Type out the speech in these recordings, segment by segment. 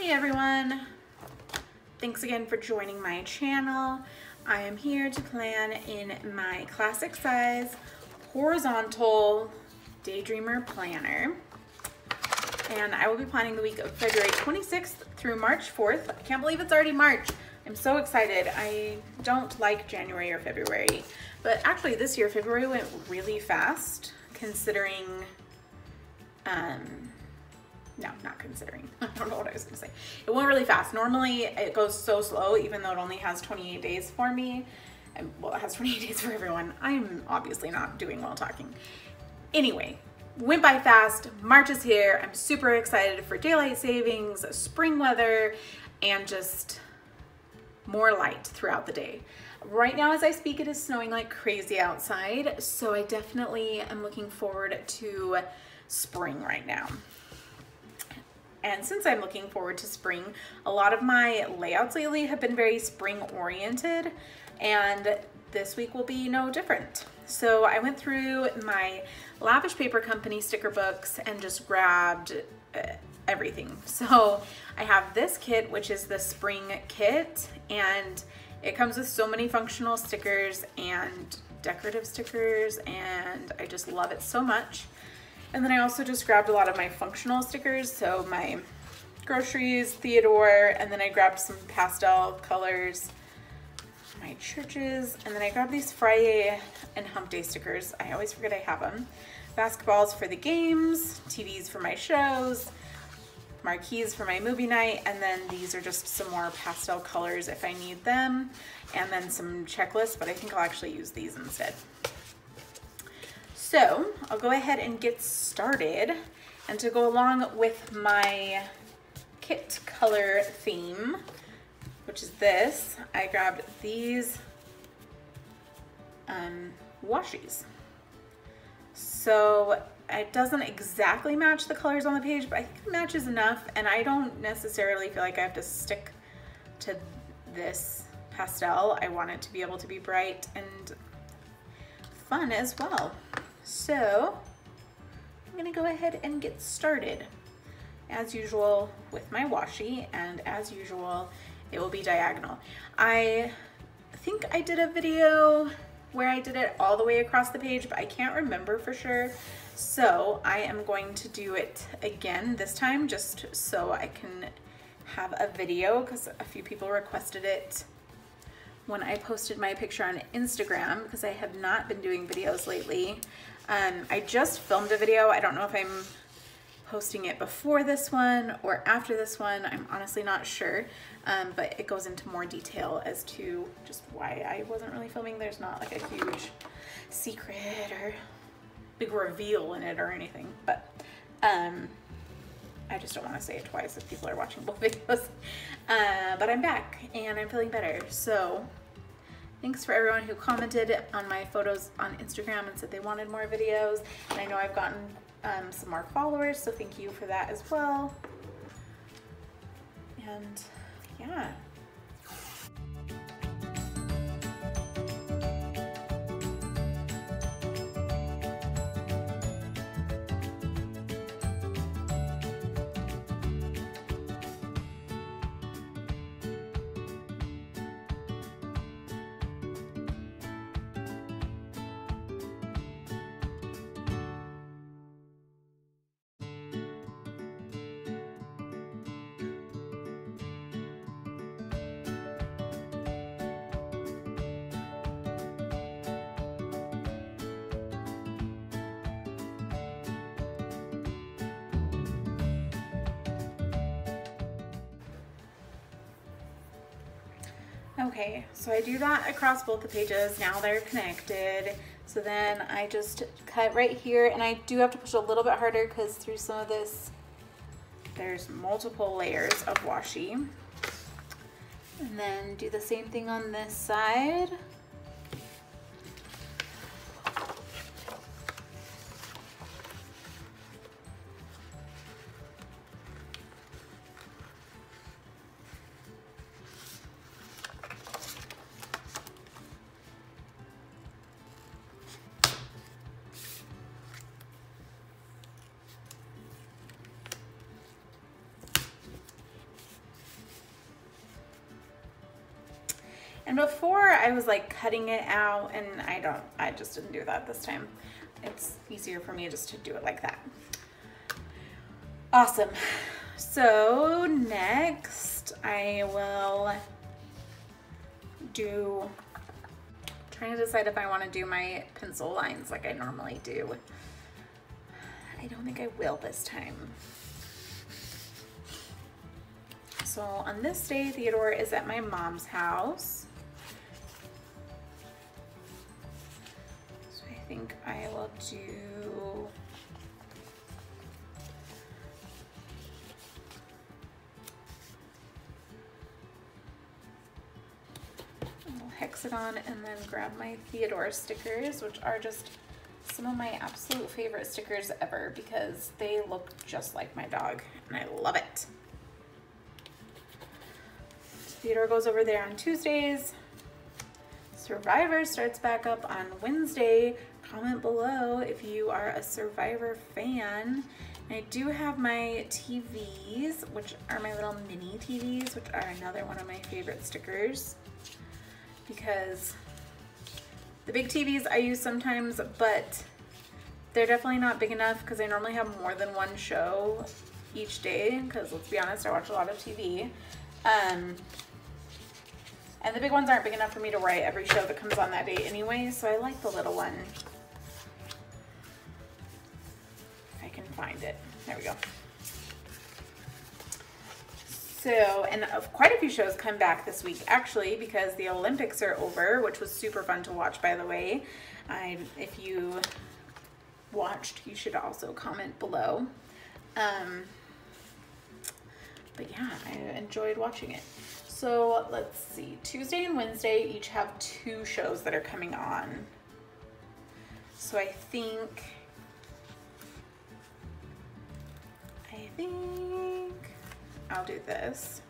Hey everyone, thanks again for joining my channel. I am here to plan in my classic size horizontal Daydreamer planner, and I will be planning the week of February 26th through March 4th. I can't believe it's already March. I'm so excited. I don't like January or February, but actually this year February went really fast considering no, not considering. I don't know what I was gonna say. It went really fast. Normally it goes so slow, even though it only has 28 days for me. And well, it has 28 days for everyone. I'm obviously not doing well talking. Anyway, went by fast. March is here. I'm super excited for daylight savings, spring weather, and just more light throughout the day. Right now as I speak, it is snowing like crazy outside, so I definitely am looking forward to spring right now. And since I'm looking forward to spring, a lot of my layouts lately have been very spring oriented, and this week will be no different. So I went through my Lavish Paper Company sticker books and just grabbed everything. So I have this kit, which is the spring kit, and it comes with so many functional stickers and decorative stickers, and I just love it so much. And then I also just grabbed a lot of my functional stickers, so my groceries, Theodore, and then I grabbed some pastel colors, my churches, and then I grabbed these Friday and Hump Day stickers. I always forget I have them. Basketballs for the games, TVs for my shows, marquees for my movie night, and then these are just some more pastel colors if I need them, and then some checklists, but I think I'll actually use these instead. So I'll go ahead and get started, and to go along with my kit color theme, which is this, I grabbed these washies. So it doesn't exactly match the colors on the page, but I think it matches enough, and I don't necessarily feel like I have to stick to this pastel. I want it to be able to be bright and fun as well. So I'm gonna go ahead and get started as usual with my washi, and as usual it will be diagonal. I think I did a video where I did it all the way across the page, but I can't remember for sure. So I am going to do it again this time, just so I can have a video, because a few people requested it when I posted my picture on Instagram, because I have not been doing videos lately. I just filmed a video. I don't know if I'm posting it before this one or after this one. I'm honestly not sure, but it goes into more detail as to just why I wasn't really filming. There's not like a huge secret or big reveal in it or anything, but I just don't want to say it twice if people are watching both videos. But I'm back and I'm feeling better. So thanks for everyone who commented on my photos on Instagram and said they wanted more videos. And I know I've gotten some more followers, so thank you for that as well. And yeah. Okay, so I do that across both the pages. Now they're connected. So then I just cut right here, and I do have to push a little bit harder because through some of this, there's multiple layers of washi. And then do the same thing on this side. And before I was like cutting it out, and I just didn't do that this time. It's easier for me just to do it like that. Awesome. So next I will trying to decide if I want to do my pencil lines like I normally do. I don't think I will this time. So on this day, Theodore is at my mom's house. So I think I will do a little hexagon and then grab my Theodore stickers, which are just some of my absolute favorite stickers ever because they look just like my dog and I love it. Theodore goes over there on Tuesdays. Survivor starts back up on Wednesday. Comment below if you are a Survivor fan. And I do have my TVs, which are my little mini TVs, which are another one of my favorite stickers because the big TVs I use sometimes, but they're definitely not big enough because I normally have more than one show each day because let's be honest, I watch a lot of TV. And the big ones aren't big enough for me to write every show that comes on that day anyway, so I like the little one. If I can find it. There we go. So, and quite a few shows come back this week actually because the Olympics are over, which was super fun to watch, by the way. If you watched, you should also comment below. But yeah, I enjoyed watching it. So let's see, Tuesday and Wednesday each have 2 shows that are coming on. So I think I'll do this.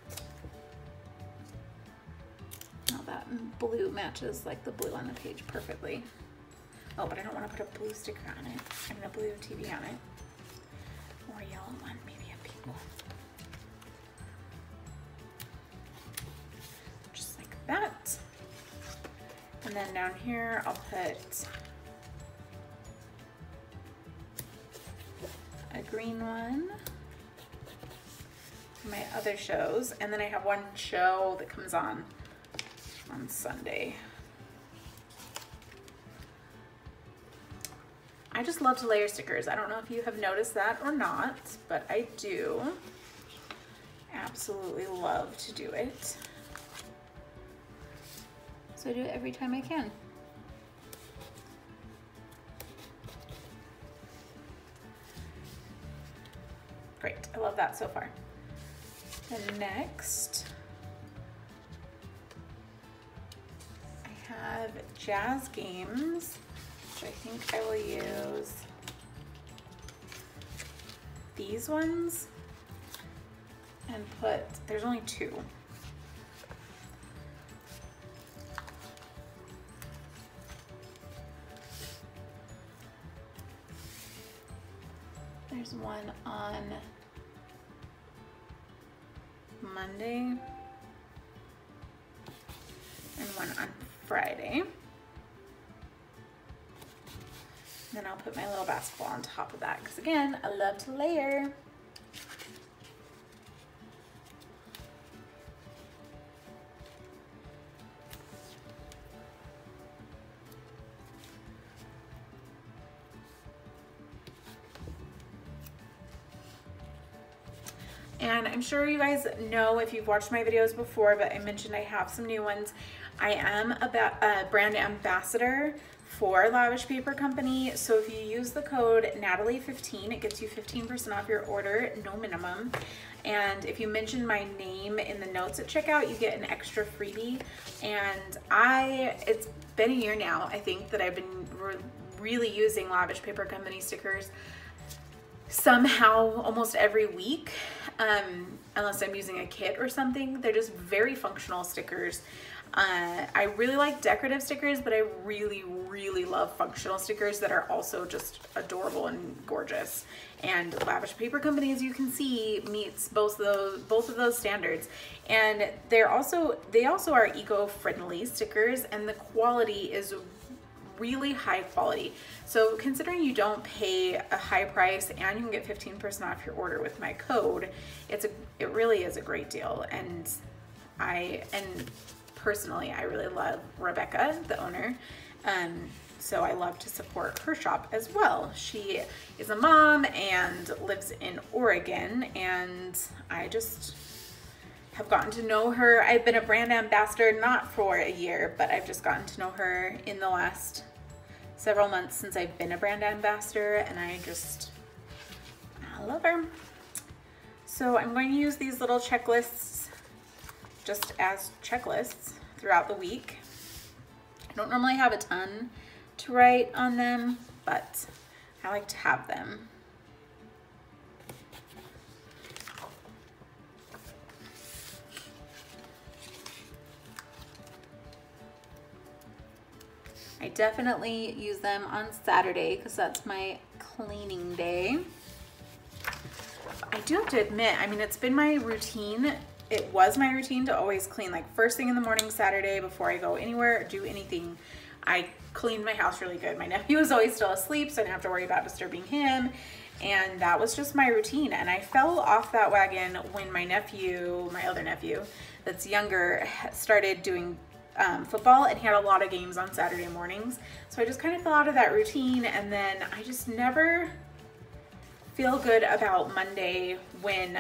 Now that blue matches like the blue on the page perfectly. Oh, but I don't want to put a blue sticker on it. I mean a blue TV on it. Or a yellow one, maybe a pink one. That. And then down here I'll put a green one for my other shows, and then I have one show that comes on Sunday. I just love to layer stickers. I don't know if you have noticed that or not, but I do absolutely love to do it. So I do it every time I can. Great, I love that so far. And next, I have jazz games, which I think I will use these ones and put, there's only 2. There's one on Monday and one on Friday. Then I'll put my little basketball on top of that because again, I love to layer. And I'm sure you guys know if you've watched my videos before, but I mentioned I have some new ones. I am a brand ambassador for Lavish Paper Company. So if you use the code Natalie15, it gets you 15% off your order, no minimum. And if you mention my name in the notes at checkout, you get an extra freebie. And it's been a year now, I think, that I've been really using Lavish Paper Company stickers somehow almost every week, unless I'm using a kit or something. They're just very functional stickers. I really like decorative stickers, but I really, really love functional stickers that are also just adorable and gorgeous. And Lavish Paper Company, as you can see, meets both of those standards. And they also are eco-friendly stickers, and the quality is really high quality. So considering you don't pay a high price and you can get 15% off your order with my code, it really is a great deal. And personally, I really love Rebecca, the owner. So I love to support her shop as well. She is a mom and lives in Oregon, and I just have gotten to know her. I've been a brand ambassador, not for a year, but I've just gotten to know her in the last several months since I've been a brand ambassador, and I love her. So I'm going to use these little checklists just as checklists throughout the week. I don't normally have a ton to write on them, but I like to have them. I definitely use them on Saturday because that's my cleaning day. I do have to admit, I mean, it's been my routine. It was my routine to always clean, like first thing in the morning Saturday before I go anywhere or do anything. I cleaned my house really good. My nephew was always still asleep, so I didn't have to worry about disturbing him. And that was just my routine. And I fell off that wagon when my other nephew that's younger, started doing football, and he had a lot of games on Saturday mornings. So I just kind of fell out of that routine, and then I just never feel good about Monday when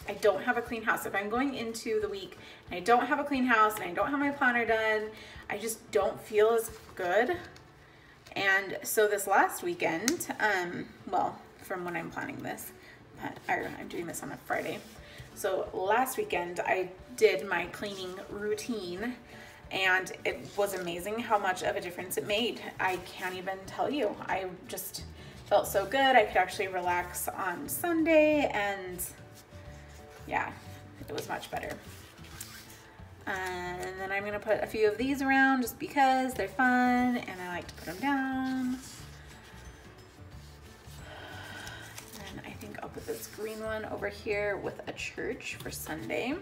I don't have a clean house. If I'm going into the week and I don't have a clean house and I don't have my planner done, I just don't feel as good. And so this last weekend, well, from when I'm planning this, but I'm doing this on a Friday. So last weekend I did my cleaning routine, and it was amazing how much of a difference it made. I can't even tell you. I just felt so good. I could actually relax on Sunday, and yeah, it was much better. And then I'm gonna put a few of these around just because they're fun and I like to put them down. And I think I'll put this green one over here with a church for Sunday.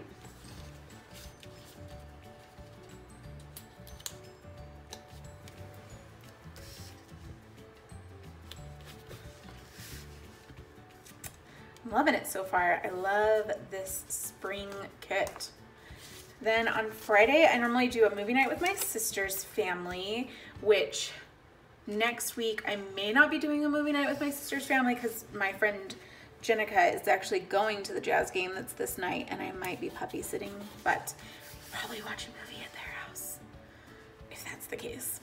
I'm loving it so far. I love this spring kit. Then on Friday, I normally do a movie night with my sister's family, which next week I may not be doing a movie night with my sister's family because my friend Jenica is actually going to the Jazz game that's this night, and I might be puppy sitting, but we'll probably watch a movie at their house if that's the case.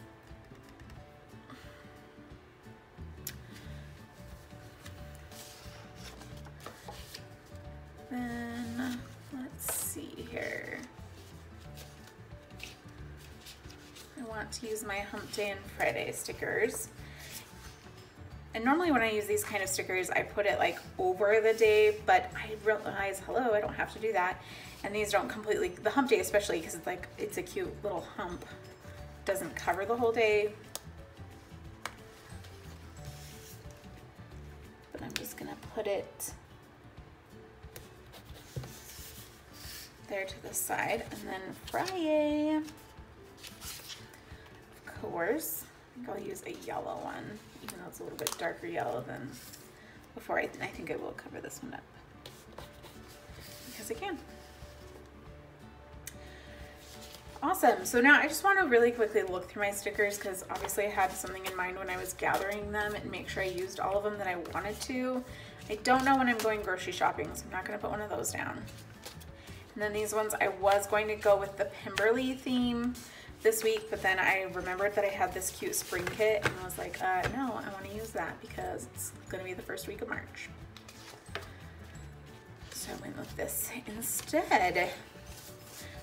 Then let's see here. I want to use my Hump Day and Friday stickers. And normally when I use these kind of stickers, I put it like over the day, but I realize, hello, I don't have to do that. And these don't completely, the Hump Day especially, because it's like, it's a cute little hump, doesn't cover the whole day. But I'm just gonna put it there to the side. And then Friday, of course, I think I'll use a yellow one, even though it's a little bit darker yellow than before. I think I will cover this one up because I can. Awesome. So now I just want to really quickly look through my stickers because obviously I had something in mind when I was gathering them and make sure I used all of them that I wanted to. I don't know when I'm going grocery shopping, so I'm not going to put one of those down. And then these ones, I was going to go with the Pemberley theme this week, but then I remembered that I had this cute spring kit and I was like, no, I want to use that because it's going to be the first week of March. So I went with this instead.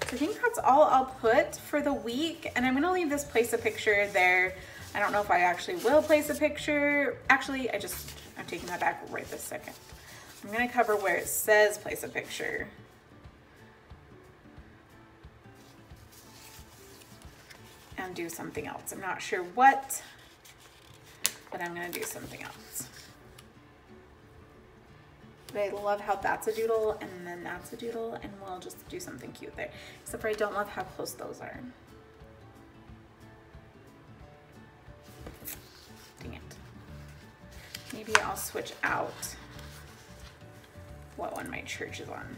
So I think that's all I'll put for the week, and I'm going to leave this place a picture there. I don't know if I actually will place a picture. Actually, I'm taking that back right this second. I'm going to cover where it says place a picture. and do something else. I'm not sure what, but I'm gonna do something else. But I love how that's a doodle and then that's a doodle, and we'll just do something cute there. Except for I don't love how close those are. Dang it. Maybe I'll switch out what one my church is on.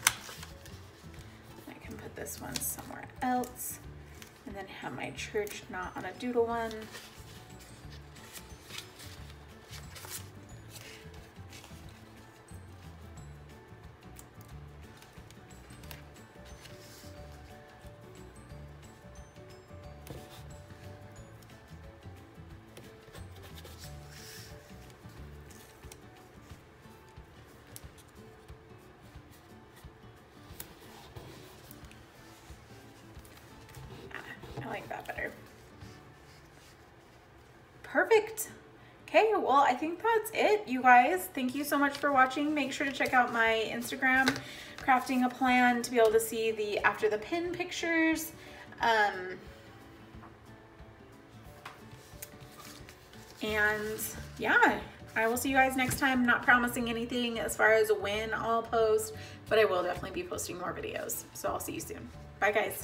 I can put this one somewhere else and then have my church not on a doodle one. I like that better. Perfect. Okay, well, I think that's it, you guys. Thank you so much for watching. Make sure to check out my Instagram, Crafting a Plan, to be able to see the after the pin pictures. And yeah, I will see you guys next time. Not promising anything as far as when I'll post, but I will definitely be posting more videos. So I'll see you soon. Bye, guys.